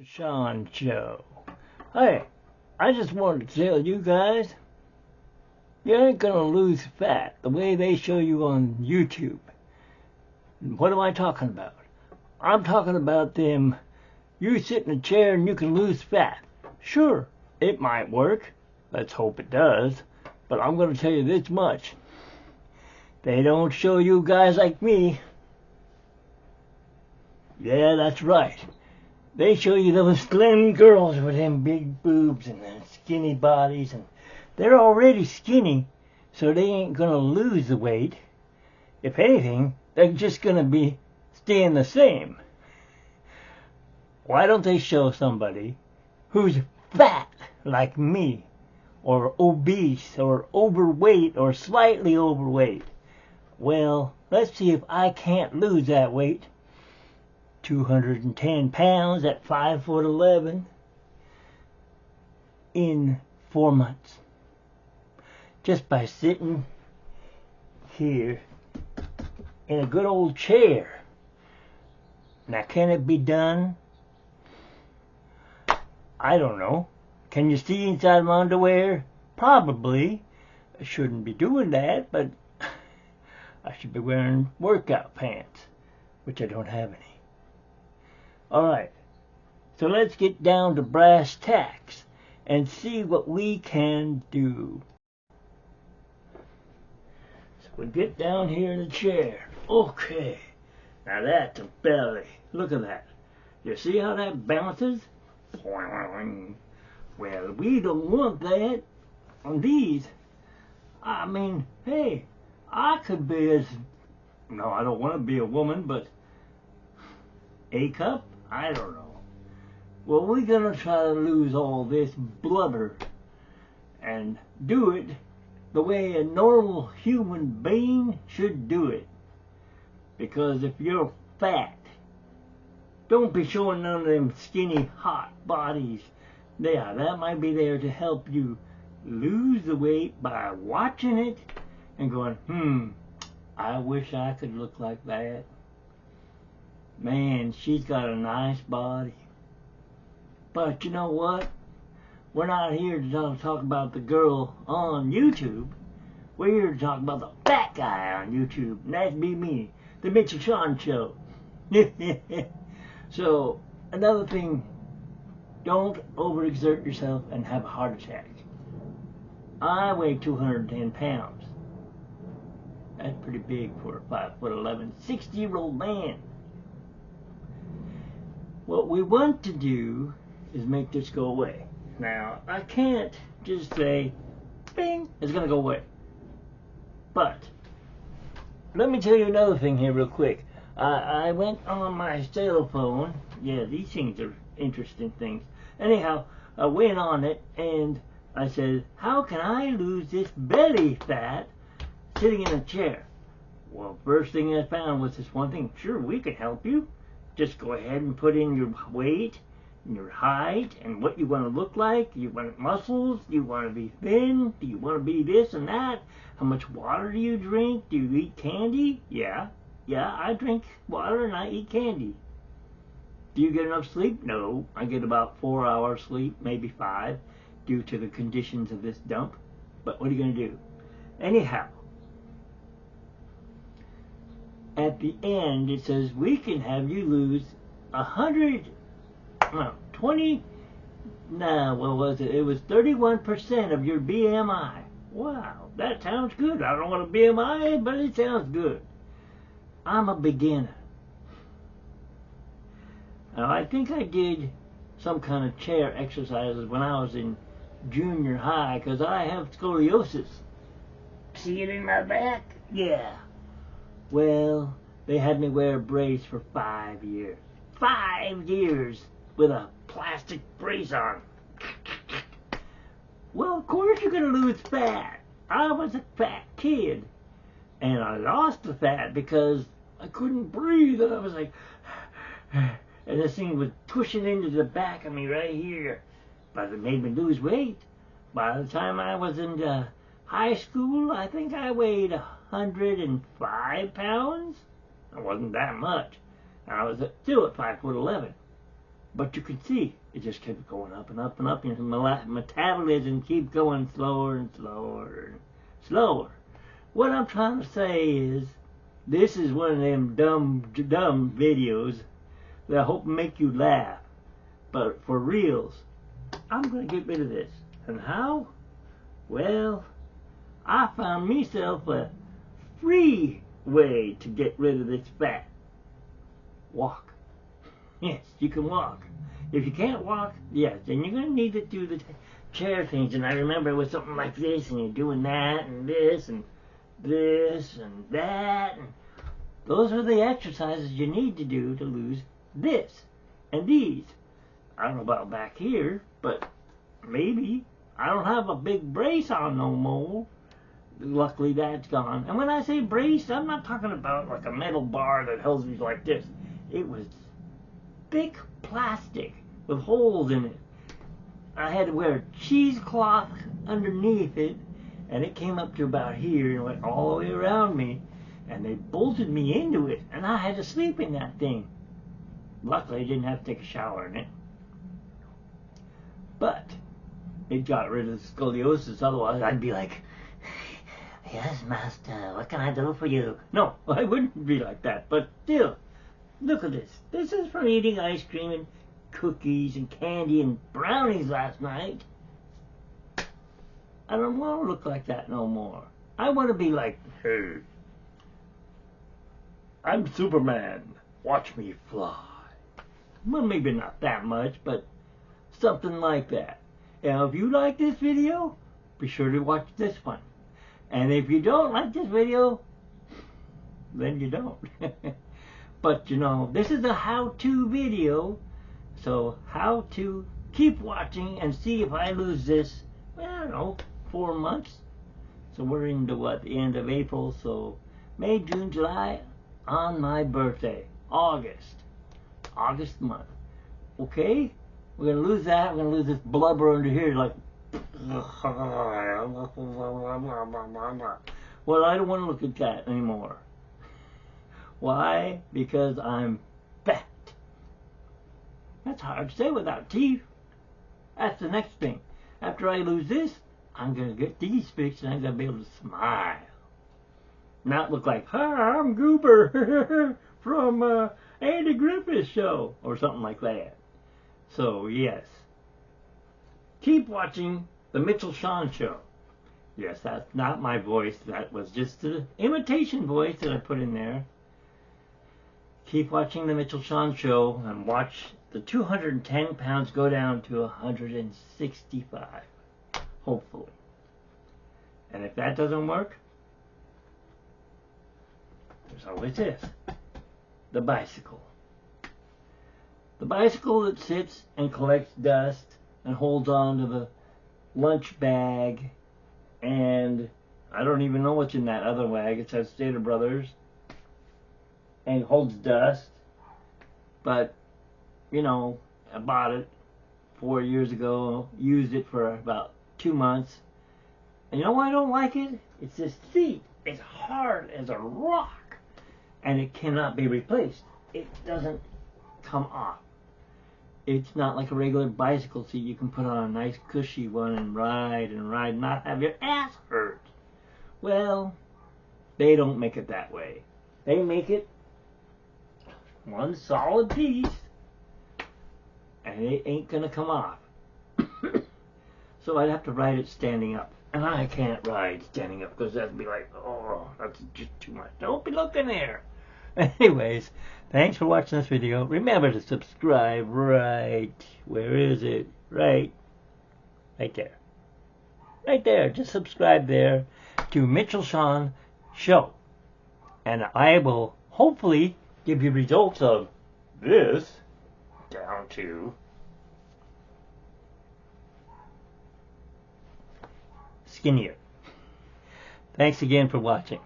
Sean Show. Hey, I just wanted to tell you guys, you ain't gonna lose fat the way they show you on YouTube. What am I talking about? I'm talking about them, you sit in a chair and you can lose fat. Sure, it might work. Let's hope it does. But I'm gonna tell you this much. They don't show you guys like me. Yeah, that's right. They show you those slim girls with them big boobs and them skinny bodies, and they're already skinny, so they ain't gonna lose the weight. If anything, they're just gonna be staying the same. Why don't they show somebody who's fat like me, or obese, or overweight, or slightly overweight? Well, let's see if I can't lose that weight. 210 pounds at 5'11" in 4 months. Just by sitting here in a good old chair. Now, can it be done? I don't know. Can you see inside my underwear? Probably. I shouldn't be doing that, but I should be wearing workout pants, which I don't have any. Alright, so let's get down to brass tacks and see what we can do. So we get down here in the chair. Okay, now that's a belly. Look at that. You see how that bounces? Well, we don't want that on these. I mean, hey, I could be as... No, I don't want to be a woman, but... A cup? I don't know. Well, we're going to try to lose all this blubber and do it the way a normal human being should do it. Because if you're fat, don't be showing none of them skinny, hot bodies. Yeah, that might be there to help you lose the weight by watching it and going, I wish I could look like that. Man, she's got a nice body. But you know what? We're not here to talk about the girl on YouTube. We're here to talk about the fat guy on YouTube. And that'd be me, the Mitchell Sean Show. So, another thing, don't overexert yourself and have a heart attack. I weigh 210 pounds. That's pretty big for a 5'11", 60-year-old man. What we want to do is make this go away. Now, I can't just say, bing, it's going to go away. But, let me tell you another thing here real quick. I went on my cell phone. Yeah, these things are interesting things. Anyhow, I went on it and I said, how can I lose this belly fat sitting in a chair? Well, first thing I found was this one thing. Sure, we can help you. Just go ahead and put in your weight and your height and what you want to look like. You want muscles? Do you want to be thin? Do you want to be this and that? How much water do you drink? Do you eat candy? Yeah, I drink water and I eat candy. Do you get enough sleep? No, I get about 4 hours sleep, maybe 5, due to the conditions of this dump. But what are you going to do? Anyhow, at the end, it says, we can have you lose 20, no, what was it? It was 31% of your BMI. Wow, that sounds good. I don't want a BMI, but it sounds good. I'm a beginner. Now, I think I did some kind of chair exercises when I was in junior high, because I have scoliosis. See it in my back? Yeah. Well, they had me wear a brace for 5 years. 5 years with a plastic brace on. Well, of course you're going to lose fat. I was a fat kid. And I lost the fat because I couldn't breathe. And I was like... And this thing was pushing into the back of me right here. But it made me lose weight. By the time I was in high school, I think I weighed 105 pounds. It wasn't that much. And I was still at 5'11". But you can see it just kept going up and up and up, and the metabolism keeps going slower and slower and slower. What I'm trying to say is, this is one of them dumb videos that I hope make you laugh. But for reals, I'm going to get rid of this. And how? Well, I found myself a free way to get rid of this fat. Walk. Yes, you can walk. If you can't walk, yes, then you're going to need to do the chair things. And I remember it was something like this, and you're doing that, and this, and this, and that. And those are the exercises you need to do to lose this and these. I don't know about back here, but maybe. I don't have a big brace on no more. Luckily, that's gone. And when I say brace, I'm not talking about like a metal bar that holds me like this. It was thick plastic with holes in it. I had to wear a cheesecloth underneath it, and it came up to about here and went all the way around me, and they bolted me into it, and I had to sleep in that thing. Luckily, I didn't have to take a shower in it. But it got rid of the scoliosis. Otherwise, I'd be like, "Yes, master, what can I do for you?" No, I wouldn't be like that. But still, look at this. This is from eating ice cream and cookies and candy and brownies last night. I don't want to look like that no more. I want to be like, "Hey, I'm Superman. Watch me fly." Well, maybe not that much, but something like that. Now, if you like this video, be sure to watch this one. And if you don't like this video, then you don't. But, you know, this is a how-to video. So, how to keep watching and see if I lose this, well, I don't know, 4 months. So we're into, what, the end of April. So, May, June, July, on my birthday, August month. Okay? We're going to lose that. We're going to lose this blubber under here like... Well, I don't want to look at that anymore. Why? Because I'm fat. That's hard to say without teeth. That's the next thing. After I lose this, I'm going to get these fixed and I'm going to be able to smile. Not look like, "Hi, I'm Goober from Andy Griffith's show," or something like that. So, yes. Keep watching The Mitchell Shawn Show. Yes, that's not my voice. That was just the imitation voice that I put in there. Keep watching The Mitchell Shawn Show and watch the 210 pounds go down to 165. Hopefully. And if that doesn't work, there's always this. The bicycle. The bicycle that sits and collects dust and holds on to the lunch bag, and I don't even know what's in that other bag. It says Stater Brothers, and holds dust. But, you know, I bought it 4 years ago, used it for about 2 months, and you know why I don't like it? It's this seat. It's hard as a rock, and it cannot be replaced. It doesn't come off. It's not like a regular bicycle seat you can put on a nice cushy one and ride, not have your ass hurt. Well, they don't make it that way. They make it one solid piece, and it ain't gonna come off. So I'd have to ride it standing up. And I can't ride standing up because that'd be like, oh, that's just too much. Don't be looking there. Anyways, thanks for watching this video. Remember to subscribe right. Where is it? Right there. Right there. Just subscribe there to Mitchell Shawn Show. And I will hopefully give you results of this down to skinnier. Thanks again for watching.